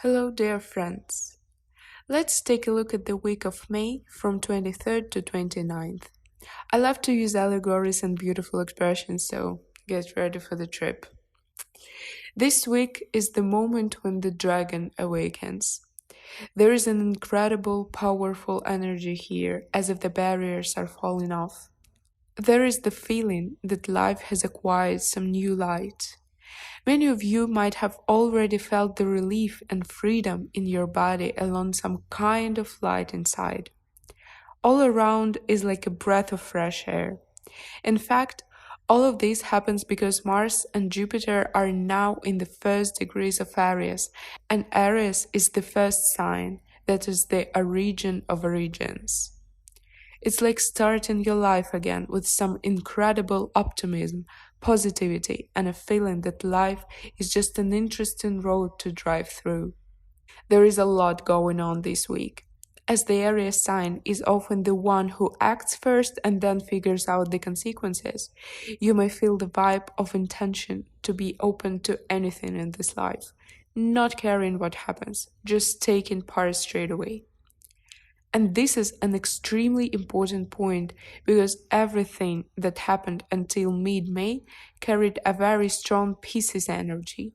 Hello dear friends. Let's take a look at the week of May from 23rd to 29th. I love to use allegories and beautiful expressions, so get ready for the trip. This week is the moment when the dragon awakens. There is an incredible, powerful energy here, as if the barriers are falling off. There is the feeling that life has acquired some new light. Many of you might have already felt the relief and freedom in your body along some kind of light inside. All around is like a breath of fresh air. In fact, all of this happens because Mars and Jupiter are now in the first degrees of Aries, and Aries is the first sign, that is the origin of origins. It's like starting your life again with some incredible optimism, positivity, and a feeling that life is just an interesting road to drive through. There is a lot going on this week, as the Aries sign is often the one who acts first and then figures out the consequences. You may feel the vibe of intention to be open to anything in this life, not caring what happens, just taking part straight away. And this is an extremely important point because everything that happened until mid-May carried a very strong Pisces energy.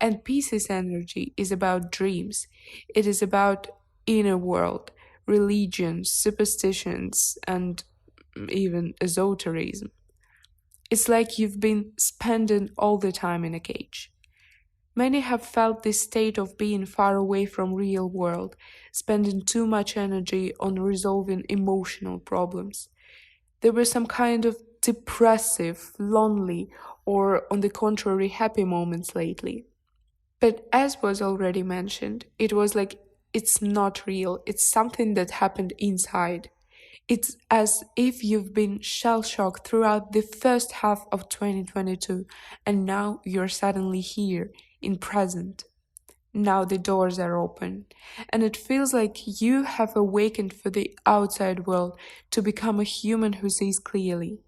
And Pisces energy is about dreams. It is about inner world, religions, superstitions, and even esotericism. It's like you've been spending all the time in a cage. Many have felt this state of being far away from real world, spending too much energy on resolving emotional problems. There were some kind of depressive, lonely, or on the contrary happy moments lately. But as was already mentioned, it was like it's not real, it's something that happened inside. It's as if you've been shell-shocked throughout the first half of 2022 and now you're suddenly here, in present. Now the doors are open, and it feels like you have awakened for the outside world to become a human who sees clearly.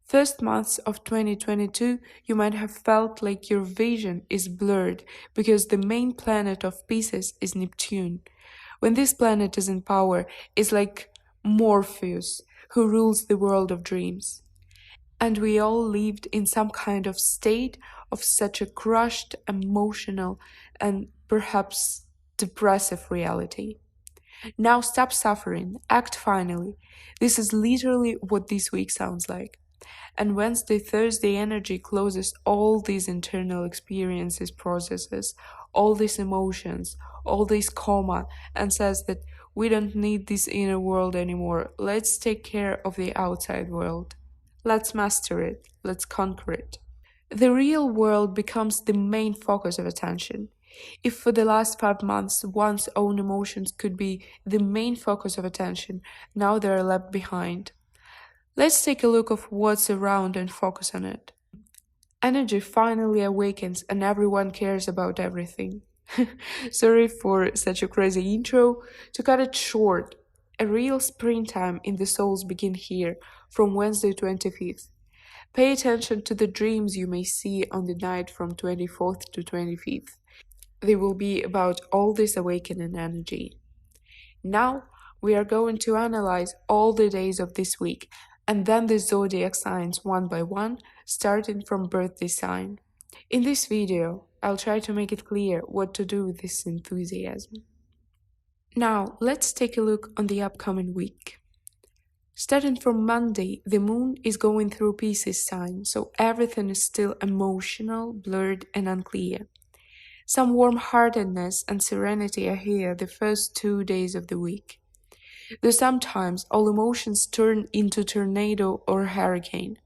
First months of 2022, you might have felt like your vision is blurred because the main planet of Pisces is Neptune. When this planet is in power, it's like Morpheus, who rules the world of dreams. And we all lived in some kind of state of such a crushed, emotional, and perhaps depressive reality. Now stop suffering, act finally. This is literally what this week sounds like. And Wednesday, Thursday energy closes all these internal experiences, processes, all these emotions, all this coma, and says that we don't need this inner world anymore. Let's take care of the outside world. Let's master it. Let's conquer it. The real world becomes the main focus of attention. If for the last 5 months one's own emotions could be the main focus of attention, now they are left behind. Let's take a look of what's around and focus on it. Energy finally awakens and everyone cares about everything. Sorry for such a crazy intro. To cut it short, a real springtime in the souls begin here from Wednesday 25th. Pay attention to the dreams you may see on the night from 24th to 25th. They will be about all this awakening energy. Now, we are going to analyze all the days of this week and then the zodiac signs one by one, starting from birthday sign. In this video, I'll try to make it clear what to do with this enthusiasm. Now, let's take a look on the upcoming week. Starting from Monday, the moon is going through Pisces sign, so everything is still emotional, blurred, and unclear. Some warm-heartedness and serenity are here the first 2 days of the week. Though sometimes all emotions turn into tornado or hurricane.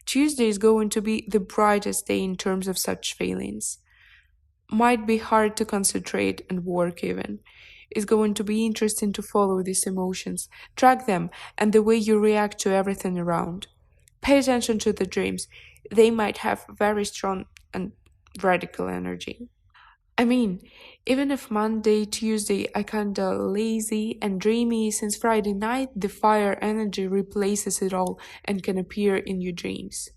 Tuesday is going to be the brightest day in terms of such feelings. Might be hard to concentrate and work even. It's going to be interesting to follow these emotions, track them, and the way you react to everything around. Pay attention to the dreams. They might have very strong and radical energy. I mean, even if Monday, Tuesday are kinda lazy and dreamy, since Friday night the fire energy replaces it all and can appear in your dreams.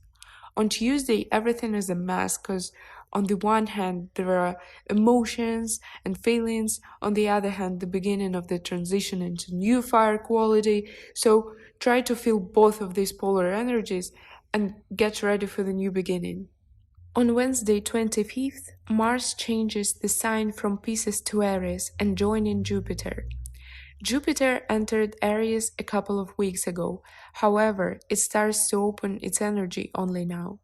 On Tuesday, everything is a mess because On the one hand, there are emotions and feelings. On the other hand, the beginning of the transition into new fire quality. So try to feel both of these polar energies and get ready for the new beginning. On Wednesday 25th, Mars changes the sign from Pisces to Aries and joining Jupiter. Jupiter entered Aries a couple of weeks ago, however, it starts to open its energy only now.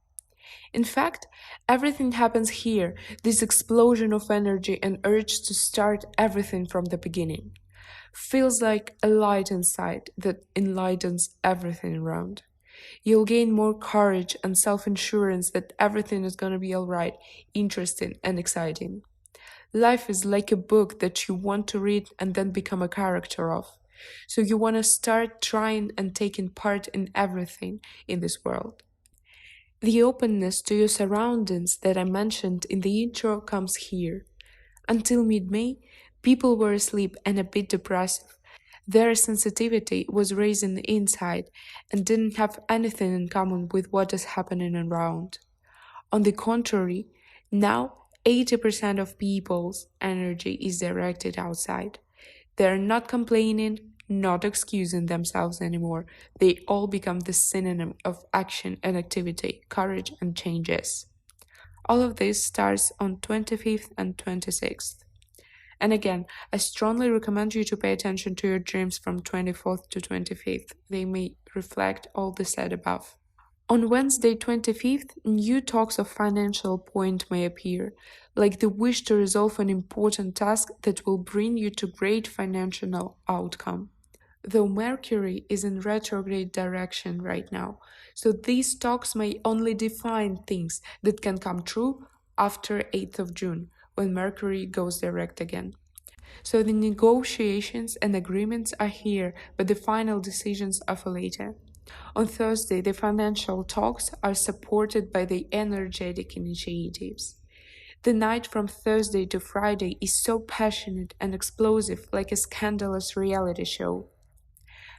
In fact, everything happens here, this explosion of energy and urge to start everything from the beginning. Feels like a light inside that enlightens everything around. You'll gain more courage and self-assurance that everything is gonna be alright, interesting and exciting. Life is like a book that you want to read and then become a character of. So you want to start trying and taking part in everything in this world. The openness to your surroundings that I mentioned in the intro comes here. Until mid-May, people were asleep and a bit depressive. Their sensitivity was raised in the inside and didn't have anything in common with what is happening around. On the contrary, now 80% of people's energy is directed outside. They're not complaining, not excusing themselves anymore. They all become the synonym of action and activity, courage and changes. All of this starts on 25th and 26th. And again, I strongly recommend you to pay attention to your dreams from 24th to 25th. They may reflect all the said above. On Wednesday 25th, new talks of financial point may appear, like the wish to resolve an important task that will bring you to great financial outcome. Though Mercury is in retrograde direction right now, so these talks may only define things that can come true after 8th of June, when Mercury goes direct again. So the negotiations and agreements are here, but the final decisions are for later. On Thursday, the financial talks are supported by the energetic initiatives. The night from Thursday to Friday is so passionate and explosive, like a scandalous reality show.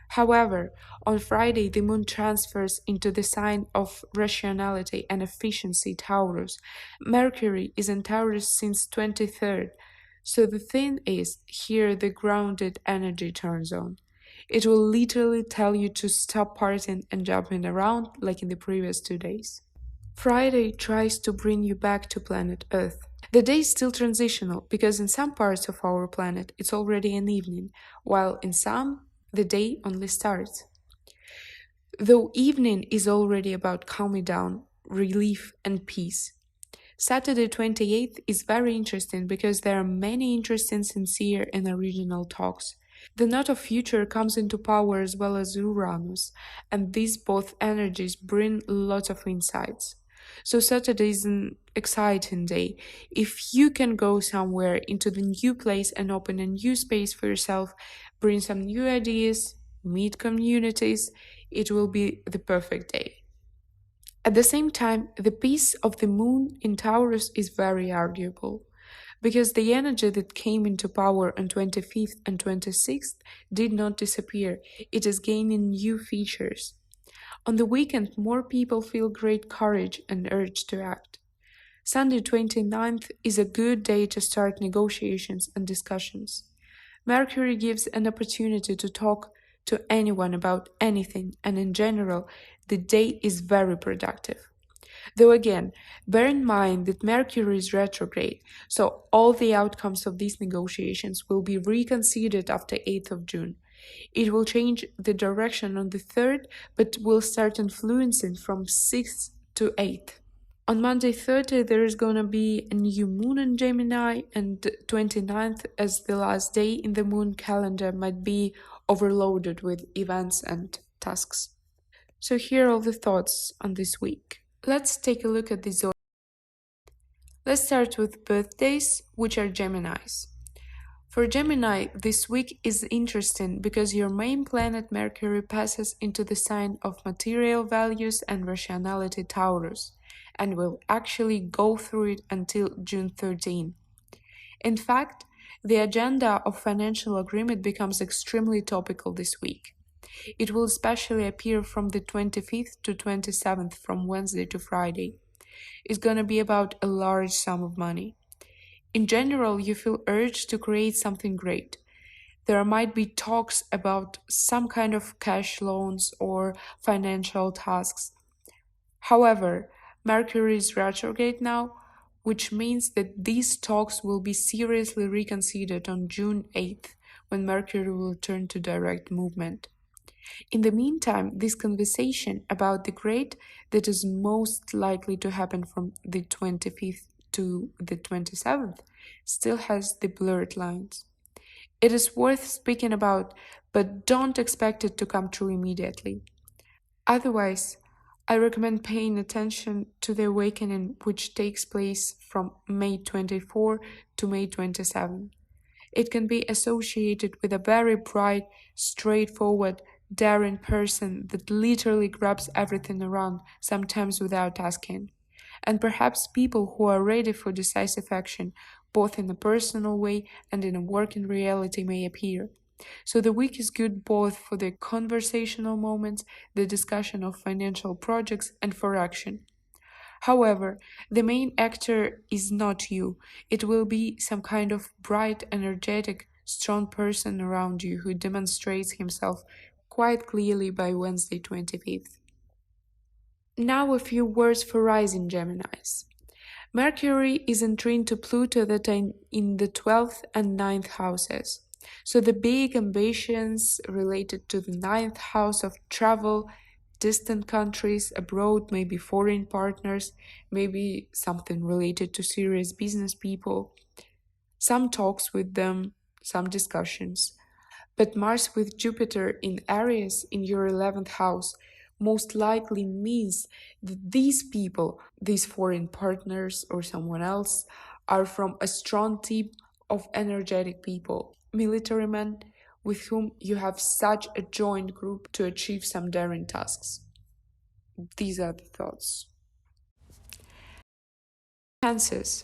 However, on Friday, the moon transfers into the sign of rationality and efficiency, Taurus. Mercury is in Taurus since 23rd, so the thing is, here the grounded energy turns on. It will literally tell you to stop partying and jumping around like in the previous 2 days. Friday tries to bring you back to planet Earth. The day is still transitional because in some parts of our planet it's already an evening, while in some the day only starts. Though evening is already about calming down, relief and peace. Saturday 28th is very interesting because there are many interesting, sincere and original talks. The knot of future comes into power as well as Uranus, and these both energies bring lots of insights. So Saturday is an exciting day. If you can go somewhere into the new place and open a new space for yourself, bring some new ideas, meet communities, it will be the perfect day. At the same time, the peace of the moon in Taurus is very arguable, because the energy that came into power on 25th and 26th did not disappear, it is gaining new features. On the weekend, more people feel great courage and urge to act. Sunday 29th is a good day to start negotiations and discussions. Mercury gives an opportunity to talk to anyone about anything, and in general, the day is very productive. Though again, bear in mind that Mercury is retrograde, so all the outcomes of these negotiations will be reconsidered after 8th of June. It will change the direction on the 3rd, but will start influencing from 6th to 8th. On Monday 30, there is going to be a new moon in Gemini, and 29th as the last day in the moon calendar might be overloaded with events and tasks. So here are all the thoughts on this week. Let's take a look at the zodiac. Let's start with birthdays, which are Geminis. For Gemini, this week is interesting because your main planet Mercury passes into the sign of material values and rationality, Taurus, and will actually go through it until June 13. In fact, the agenda of financial agreement becomes extremely topical this week. It will especially appear from the 25th to 27th, from Wednesday to Friday. is going to be about a large sum of money. In general, you feel urged to create something great. There might be talks about some kind of cash loans or financial tasks. However, Mercury is retrograde now, which means that these talks will be seriously reconsidered on June 8th, when Mercury will turn to direct movement. In the meantime, this conversation about the great that is most likely to happen from the 25th to the 27th still has the blurred lines. It is worth speaking about, but don't expect it to come true immediately. Otherwise, I recommend paying attention to the awakening which takes place from May 24 to May 27. It can be associated with a very bright, straightforward, daring person that literally grabs everything around, sometimes without asking. And perhaps people who are ready for decisive action, both in a personal way and in a working reality, may appear. So the week is good both for the conversational moments, the discussion of financial projects, and for action. However, the main actor is not you. It will be some kind of bright, energetic, strong person around you who demonstrates himself quite clearly by Wednesday 25th. Now a few words for rising Geminis. Mercury is entering to Pluto that are in the 12th and 9th houses. So the big ambitions related to the 9th house of travel, distant countries, abroad, maybe foreign partners, maybe something related to serious business people, some talks with them, some discussions. But Mars with Jupiter in Aries in your 11th house most likely means that these people, these foreign partners or someone else, are from a strong team of energetic people, military men, with whom you have such a joint group to achieve some daring tasks. These are the thoughts. Cancers.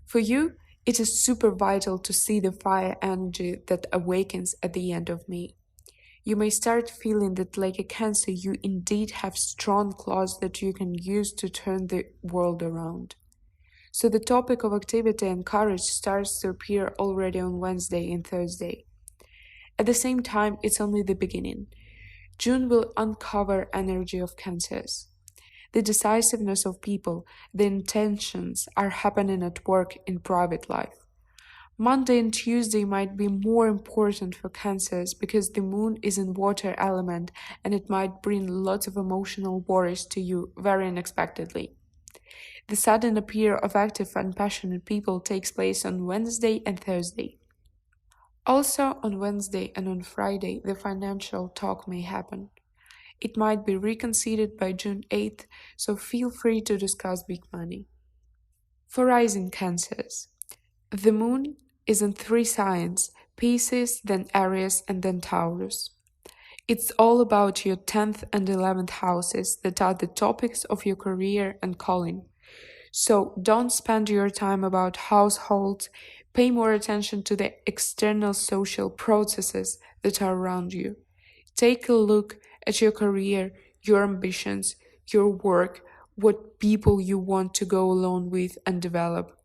For you, it is super vital to see the fire energy that awakens at the end of May. You may start feeling that, like a Cancer, you indeed have strong claws that you can use to turn the world around. So the topic of activity and courage starts to appear already on Wednesday and Thursday. At the same time, it's only the beginning. June will uncover energy of Cancers. The decisiveness of people, the intentions are happening at work in private life. Monday and Tuesday might be more important for Cancers because the moon is in water element and it might bring lots of emotional worries to you very unexpectedly. The sudden appear of active and passionate people takes place on Wednesday and Thursday. Also on Wednesday and on Friday the financial talk may happen. It might be reconsidered by June 8th, so feel free to discuss big money. For rising Cancers. The moon is in 3 signs, Pisces, then Aries, and then Taurus. It's all about your 10th and 11th houses that are the topics of your career and calling. So don't spend your time about households, pay more attention to the external social processes that are around you. Take a look at your career, your ambitions, your work, what people you want to go along with and develop.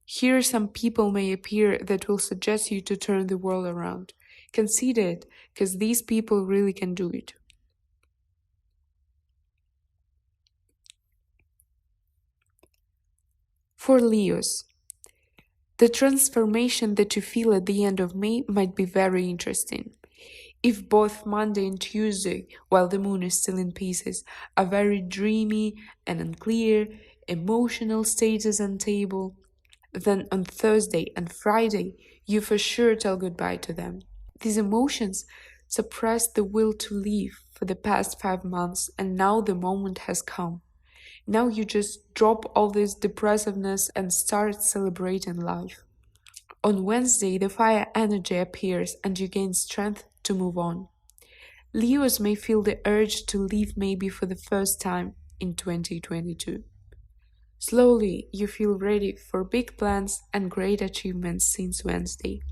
Here some people may appear that will suggest you to turn the world around. Consider it, because these people really can do it. For Leos, the transformation that you feel at the end of May might be very interesting. If both Monday and Tuesday, while the moon is still in Pisces, are very dreamy and unclear, emotional state is unstable, then on Thursday and Friday, you for sure tell goodbye to them. These emotions suppressed the will to leave for the past 5 months, and now the moment has come. Now you just drop all this depressiveness and start celebrating life. On Wednesday, the fire energy appears and you gain strength to move on. Leos may feel the urge to leave maybe for the first time in 2022. Slowly, you feel ready for big plans and great achievements since Wednesday.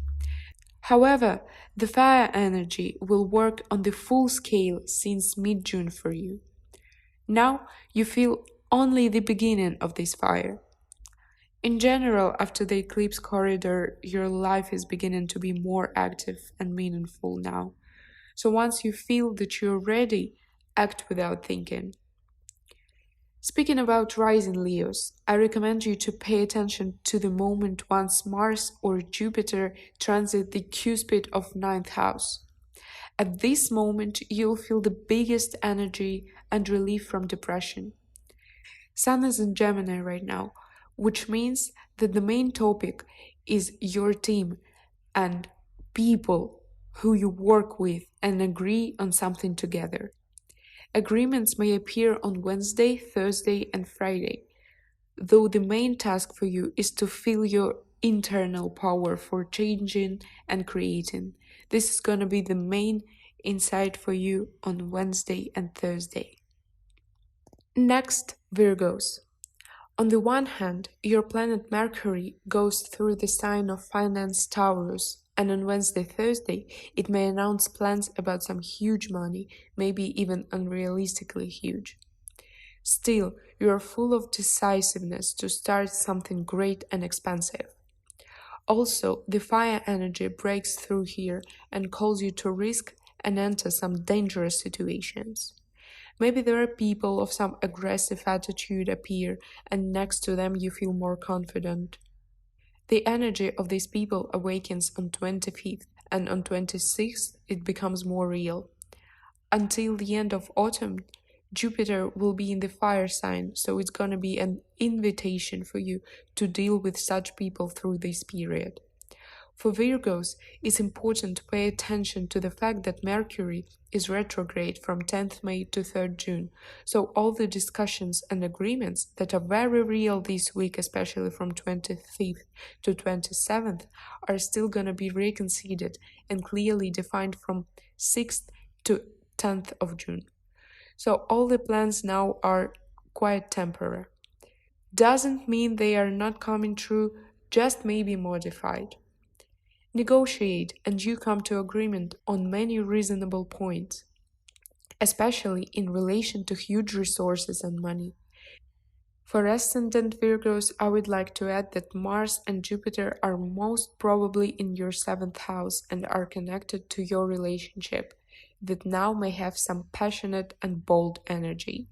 However, the fire energy will work on the full scale since mid-June for you. Now, you feel only the beginning of this fire. In general, after the eclipse corridor, your life is beginning to be more active and meaningful now. So once you feel that you're ready, act without thinking. Speaking about rising Leos, I recommend you to pay attention to the moment once Mars or Jupiter transit the cusp of ninth house. At this moment, you'll feel the biggest energy and relief from depression. Sun is in Gemini right now, which means that the main topic is your team and people who you work with and agree on something together. Agreements may appear on Wednesday, Thursday, and Friday, though the main task for you is to feel your internal power for changing and creating. This is going to be the main insight for you on Wednesday and Thursday. Next, Virgos. On the one hand, your planet Mercury goes through the sign of finance Taurus, and on Wednesday, Thursday, it may announce plans about some huge money, maybe even unrealistically huge. Still, you are full of decisiveness to start something great and expensive. Also, the fire energy breaks through here and calls you to risk and enter some dangerous situations. Maybe there are people of some aggressive attitude appear, and next to them you feel more confident. The energy of these people awakens on 25th, and on 26th it becomes more real. Until the end of autumn, Jupiter will be in the fire sign, so it's gonna be an invitation for you to deal with such people through this period. For Virgos, it's important to pay attention to the fact that Mercury is retrograde from 10th May to 3rd June, so all the discussions and agreements that are very real this week, especially from 25th to 27th, are still going to be reconsidered and clearly defined from 6th to 10th of June. So all the plans now are quite temporary. Doesn't mean they are not coming true, just maybe modified. Negotiate and you come to agreement on many reasonable points, especially in relation to huge resources and money. For ascendant Virgos, I would like to add that Mars and Jupiter are most probably in your 7th house and are connected to your relationship, that now may have some passionate and bold energy.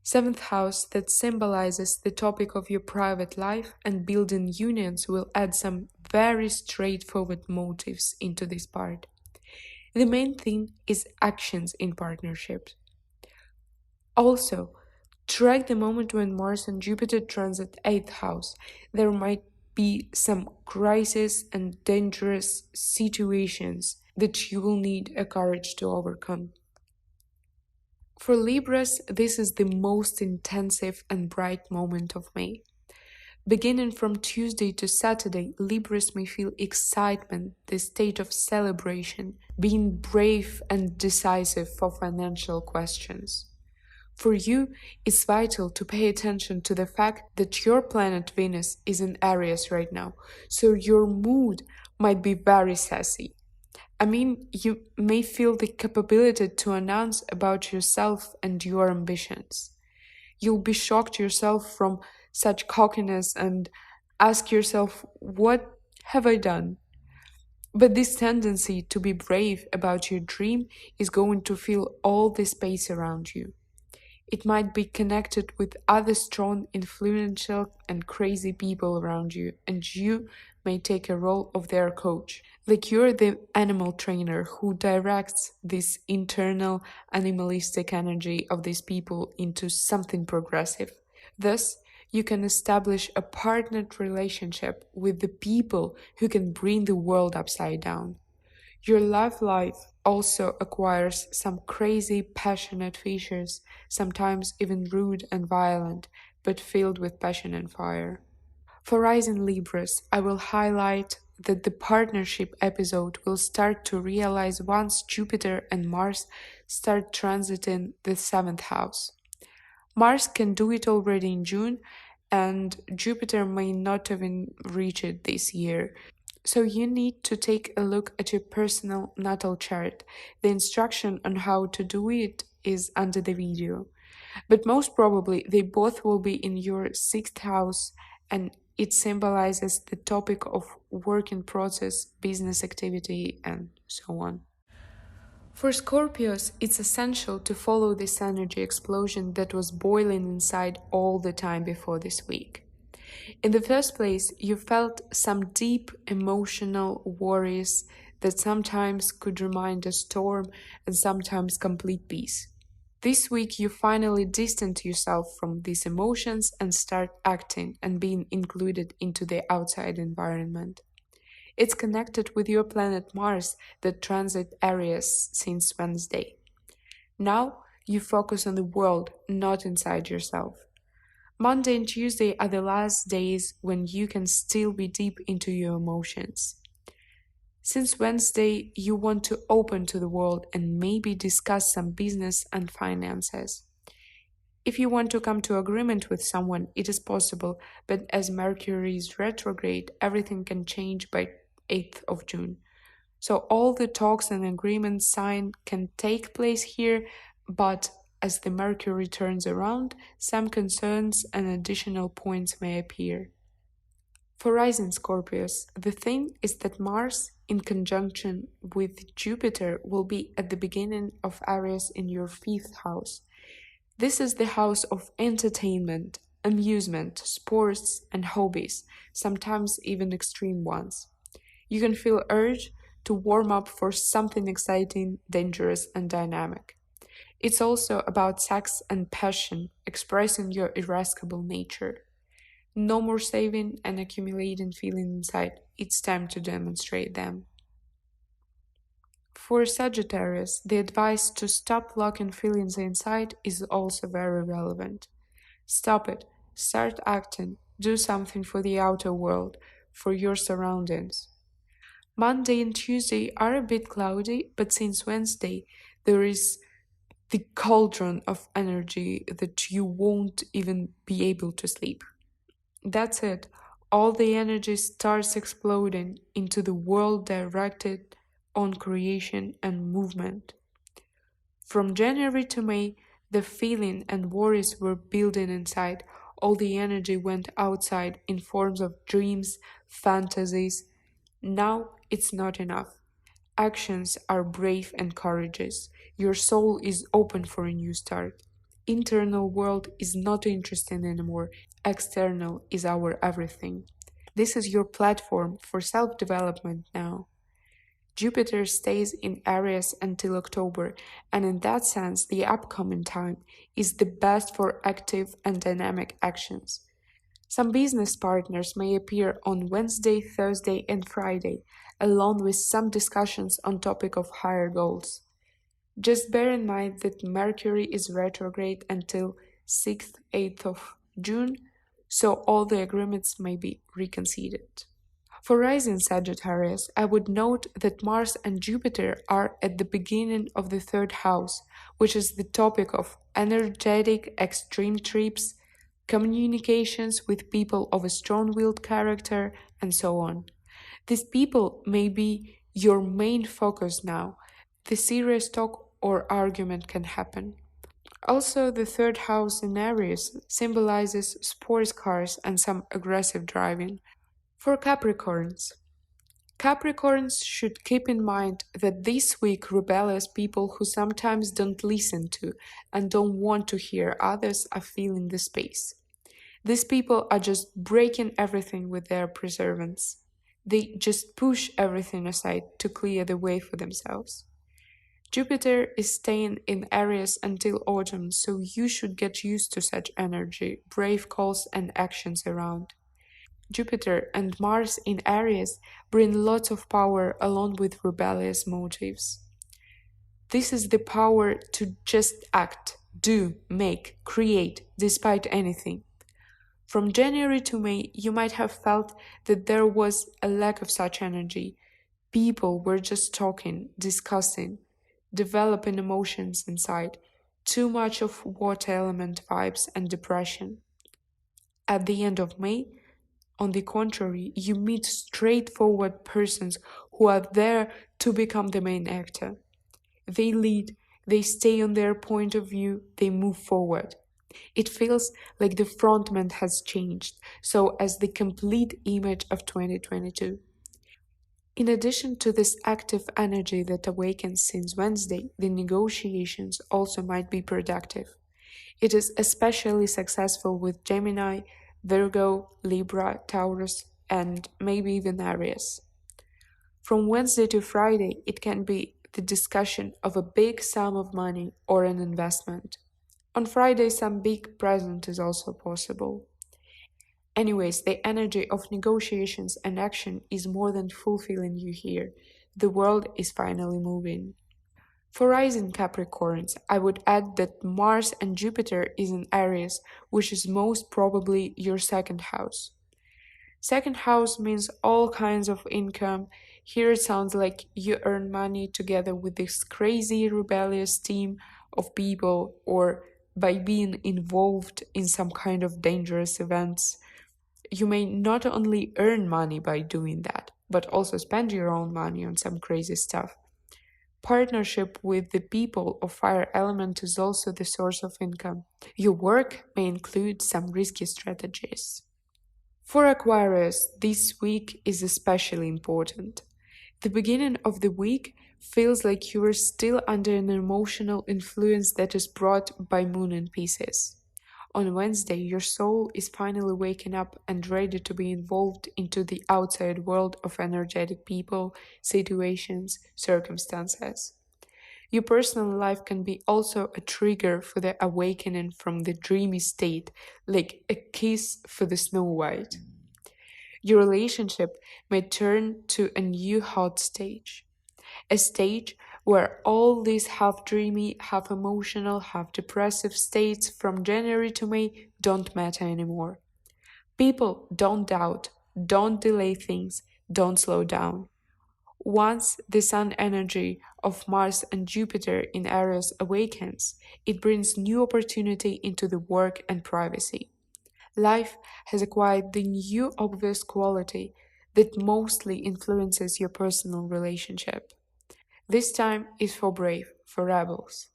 7th house that symbolizes the topic of your private life and building unions will add some very straightforward motives into this part. The main thing is actions in partnerships. Also, track the moment when Mars and Jupiter transit 8th house. There might be some crisis and dangerous situations that you will need a courage to overcome. For Libras, this is the most intensive and bright moment of May. Beginning from Tuesday to Saturday, Libras may feel excitement, the state of celebration, being brave and decisive for financial questions. For you, it's vital to pay attention to the fact that your planet Venus is in Aries right now, so your mood might be very sassy. I mean, you may feel the capability to announce about yourself and your ambitions. You'll be shocked yourself from such cockiness and ask yourself, what have I done? But this tendency to be brave about your dream is going to fill all the space around you. It might be connected with other strong, influential, and crazy people around you, and you may take a role of their coach. Like you're the animal trainer who directs this internal animalistic energy of these people into something progressive. Thus, you can establish a partnered relationship with the people who can bring the world upside down. Your love life also acquires some crazy, passionate features, sometimes even rude and violent, but filled with passion and fire. For rising Libras, I will highlight that the partnership episode will start to realize once Jupiter and Mars start transiting the 7th house. Mars can do it already in June, and Jupiter may not even reach it this year. So you need to take a look at your personal natal chart. The instruction on how to do it is under the video. But most probably, they both will be in your sixth house, and it symbolizes the topic of work in process, business activity, and so on. For Scorpios, it's essential to follow this energy explosion that was boiling inside all the time before this week. In the first place, you felt some deep emotional worries that sometimes could remind a storm and sometimes complete peace. This week, you finally distance yourself from these emotions and start acting and being included into the outside environment. It's connected with your planet Mars that transit Aries since Wednesday. Now, you focus on the world, not inside yourself. Monday and Tuesday are the last days when you can still be deep into your emotions. Since Wednesday, you want to open to the world and maybe discuss some business and finances. If you want to come to agreement with someone, it is possible, but as Mercury is retrograde, everything can change by 8th of June. So all the talks and agreements signed can take place here, but as the Mercury turns around, some concerns and additional points may appear. For rising Scorpios, the thing is that Mars, in conjunction with Jupiter, will be at the beginning of Aries in your fifth house. This is the house of entertainment, amusement, sports, and hobbies, sometimes even extreme ones. You can feel urge to warm up for something exciting, dangerous, and dynamic. It's also about sex and passion, expressing your irascible nature. No more saving and accumulating feelings inside. It's time to demonstrate them. For Sagittarius, the advice to stop locking feelings inside is also very relevant. Stop it. Start acting. Do something for the outer world, for your surroundings. Monday and Tuesday are a bit cloudy, but since Wednesday, there is the cauldron of energy that you won't even be able to sleep. That's it. All the energy starts exploding into the world directed on creation and movement. From January to May, the feeling and worries were building inside. All the energy went outside in forms of dreams, fantasies. Now it's not enough. Actions are brave and courageous. Your soul is open for a new start. Internal world is not interesting anymore. External is our everything. This is your platform for self-development now. Jupiter stays in Aries until October, and in that sense, the upcoming time is the best for active and dynamic actions. Some business partners may appear on Wednesday, Thursday, and Friday, along with some discussions on topic of higher goals. Just bear in mind that Mercury is retrograde until 6th, 8th of June, so all the agreements may be reconsidered. For rising Sagittarius, I would note that Mars and Jupiter are at the beginning of the third house, which is the topic of energetic extreme trips, communications with people of a strong-willed character, and so on. These people may be your main focus now. The serious talk or argument can happen. Also, the third house in Aries symbolizes sports cars and some aggressive driving. For Capricorns, Capricorns should keep in mind that this week rebellious people who sometimes don't listen to and don't want to hear others are filling the space. These people are just breaking everything with their perseverance. They just push everything aside to clear the way for themselves. Jupiter is staying in Aries until autumn, so you should get used to such energy, brave calls and actions around. Jupiter and Mars in Aries bring lots of power along with rebellious motives. This is the power to just act, do, make, create, despite anything. From January to May, you might have felt that there was a lack of such energy. People were just talking, discussing, developing emotions inside, too much of water element vibes and depression. At the end of May, on the contrary, you meet straightforward persons who are there to become the main actor. They lead, they stay on their point of view, they move forward. It feels like the frontman has changed, so as the complete image of 2022. In addition to this active energy that awakens since Wednesday, the negotiations also might be productive. It is especially successful with Gemini, Virgo, Libra, Taurus, and maybe even Aries. From Wednesday to Friday, it can be the discussion of a big sum of money or an investment. On Friday, some big present is also possible. Anyways, the energy of negotiations and action is more than fulfilling you here. The world is finally moving. For rising Capricorns, I would add that Mars and Jupiter is in Aries, which is most probably your second house. Second house means all kinds of income. Here it sounds like you earn money together with this crazy rebellious team of people or by being involved in some kind of dangerous events. You may not only earn money by doing that, but also spend your own money on some crazy stuff. Partnership with the people of fire element is also the source of income. Your work may include some risky strategies. For Aquarius, this week is especially important. The beginning of the week feels like you are still under an emotional influence that is brought by Moon and Pisces. On Wednesday, your soul is finally waking up and ready to be involved into the outside world of energetic people, situations, circumstances. Your personal life can be also a trigger for the awakening from the dreamy state, like a kiss for the Snow White. Your relationship may turn to a new hot stage, a stage where all these half dreamy, half emotional, half depressive states from January to May don't matter anymore. People don't doubt, don't delay things, don't slow down. Once the sun energy of Mars and Jupiter in Aries awakens, it brings new opportunity into the work and privacy. Life has acquired the new obvious quality that mostly influences your personal relationship. This time is for brave, for rebels.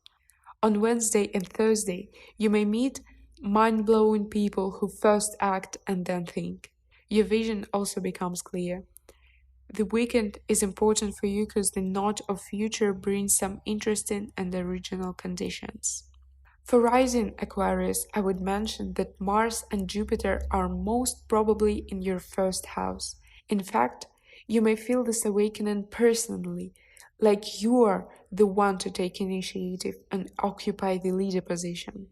On Wednesday and Thursday, you may meet mind blowing people who first act and then think. Your vision also becomes clear. The weekend is important for you because the knot of future brings some interesting and original conditions. For rising Aquarius, I would mention that Mars and Jupiter are most probably in your first house. In fact, you may feel this awakening personally, like you are the one to take initiative and occupy the leader position.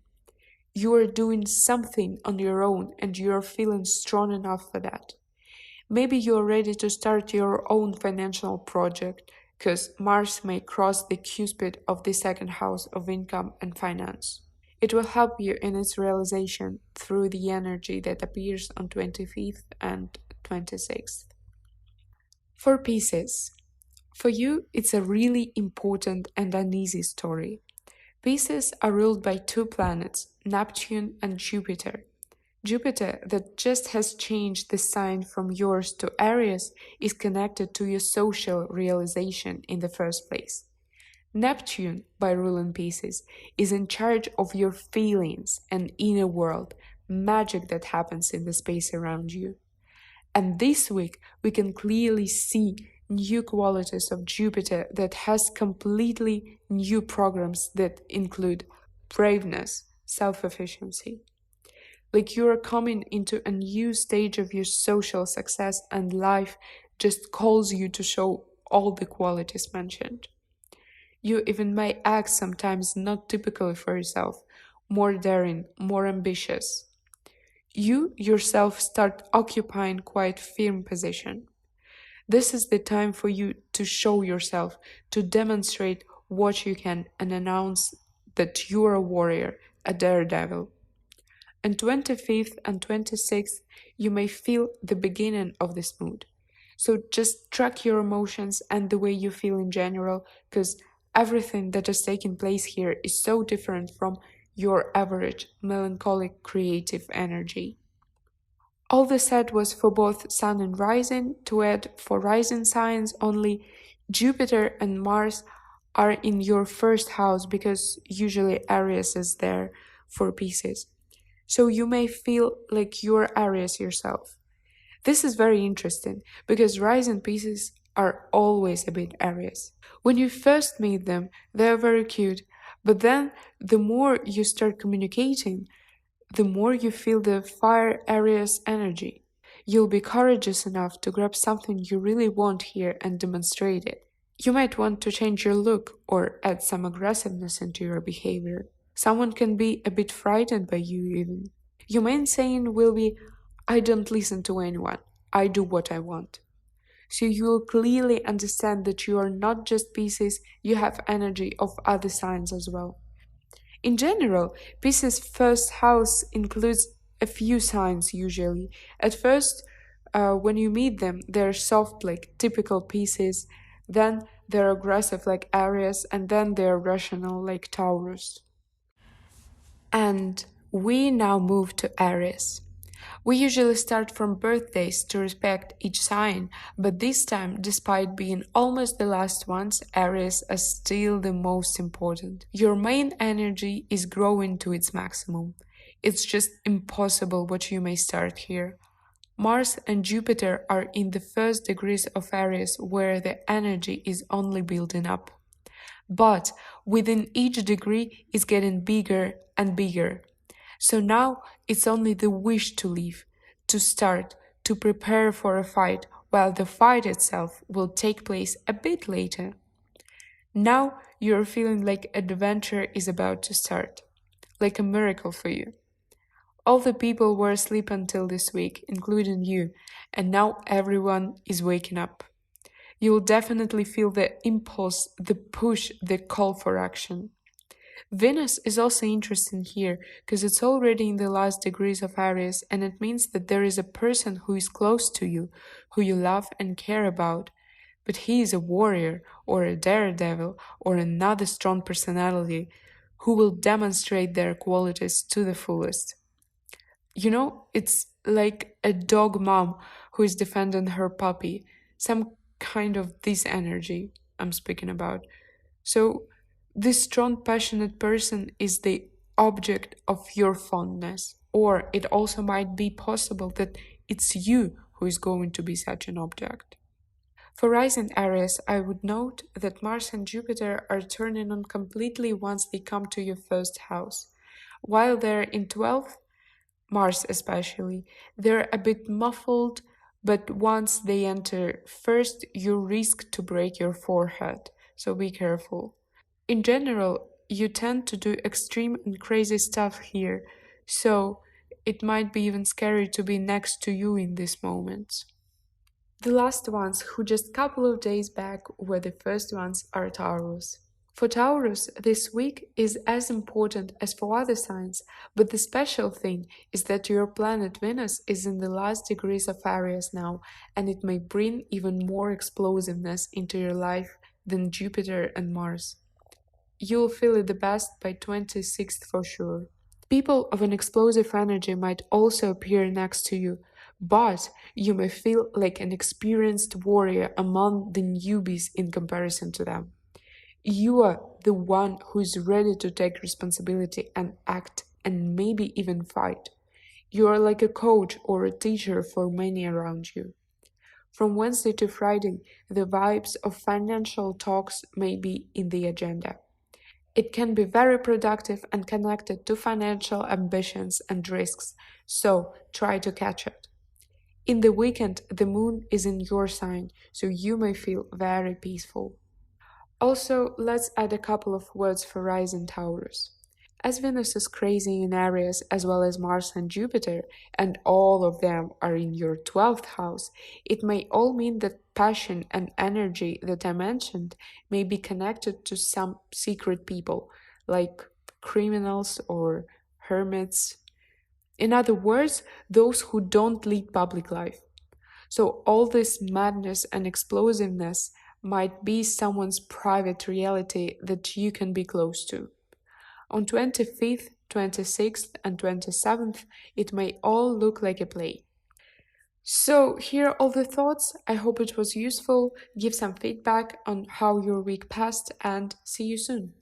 You are doing something on your own and you are feeling strong enough for that. Maybe you are ready to start your own financial project because Mars may cross the cusp of the second house of income and finance. It will help you in its realization through the energy that appears on 25th and 26th. For Pisces, for you it's a really important and uneasy story. Pisces are ruled by two planets, Neptune and Jupiter. Jupiter, that just has changed the sign from yours to Aries, is connected to your social realization in the first place. Neptune, by ruling Pisces, is in charge of your feelings and inner world, magic that happens in the space around you. And this week, we can clearly see new qualities of Jupiter that has completely new programs that include braveness, self-efficiency. Like you are coming into a new stage of your social success and life just calls you to show all the qualities mentioned. You even may act sometimes not typically for yourself, more daring, more ambitious. You yourself start occupying quite firm position. This is the time for you to show yourself, to demonstrate what you can and announce that you are a warrior, a daredevil. On 25th and 26th, you may feel the beginning of this mood. So just track your emotions and the way you feel in general, because everything that is taking place here is so different from your average melancholic creative energy. All this said was for both Sun and Rising. To add, for Rising signs only, Jupiter and Mars are in your first house because usually Aries is there for Pisces. So you may feel like you're Aries yourself. This is very interesting because rising Pisces are always a bit Aries. When you first meet them, they're very cute, but then the more you start communicating, the more you feel the fire Aries energy. You'll be courageous enough to grab something you really want here and demonstrate it. You might want to change your look or add some aggressiveness into your behavior. Someone can be a bit frightened by you, even. Your main saying will be, I don't listen to anyone, I do what I want. So you will clearly understand that you are not just Pisces, you have energy of other signs as well. In general, Pisces' first house includes a few signs usually. At first, when you meet them, they're soft like typical Pisces, then they're aggressive like Aries, and then they're rational like Taurus. And we now move to Aries. We usually start from birthdays to respect each sign, but this time, despite being almost the last ones, Aries are still the most important. Your main energy is growing to its maximum. It's just impossible what you may start here. Mars and Jupiter are in the first degrees of Aries where the energy is only building up. But within each degree is getting bigger and bigger. So now it's only the wish to leave, to start, to prepare for a fight, while the fight itself will take place a bit later. Now you're feeling like adventure is about to start, like a miracle for you. All the people were asleep until this week, including you, and now everyone is waking up. You will definitely feel the impulse, the push, the call for action. Venus is also interesting here because it's already in the last degrees of Aries, and it means that there is a person who is close to you, who you love and care about. But he is a warrior, or a daredevil, or another strong personality who will demonstrate their qualities to the fullest. It's like a dog mom who is defending her puppy, some kind of this energy I'm speaking about. So, this strong, passionate person is the object of your fondness, or it also might be possible that it's you who is going to be such an object. For rising Aries, I would note that Mars and Jupiter are turning on completely once they come to your first house. While they're in 12th, Mars especially, they're a bit muffled, but once they enter first, you risk to break your forehead, so be careful. In general, you tend to do extreme and crazy stuff here, so it might be even scary to be next to you in these moments. The last ones, who just couple of days back were the first ones, are Taurus. For Taurus, this week is as important as for other signs, but the special thing is that your planet Venus is in the last degrees of Aries now, and it may bring even more explosiveness into your life than Jupiter and Mars. You'll feel it the best by 26th for sure. People of an explosive energy might also appear next to you, but you may feel like an experienced warrior among the newbies in comparison to them. You are the one who is ready to take responsibility and act and maybe even fight. You are like a coach or a teacher for many around you. From Wednesday to Friday, the vibes of financial talks may be in the agenda. It can be very productive and connected to financial ambitions and risks, so try to catch it. In the weekend, the moon is in your sign, so you may feel very peaceful. Also, let's add a couple of words for rising Taurus. As Venus is crazy in Aries as well as Mars and Jupiter, and all of them are in your 12th house, it may all mean that passion and energy that I mentioned may be connected to some secret people, like criminals or hermits. In other words, those who don't lead public life. So all this madness and explosiveness might be someone's private reality that you can be close to. On 25th, 26th, and 27th, it may all look like a play. So, here are all the thoughts. I hope it was useful. Give some feedback on how your week passed, and see you soon.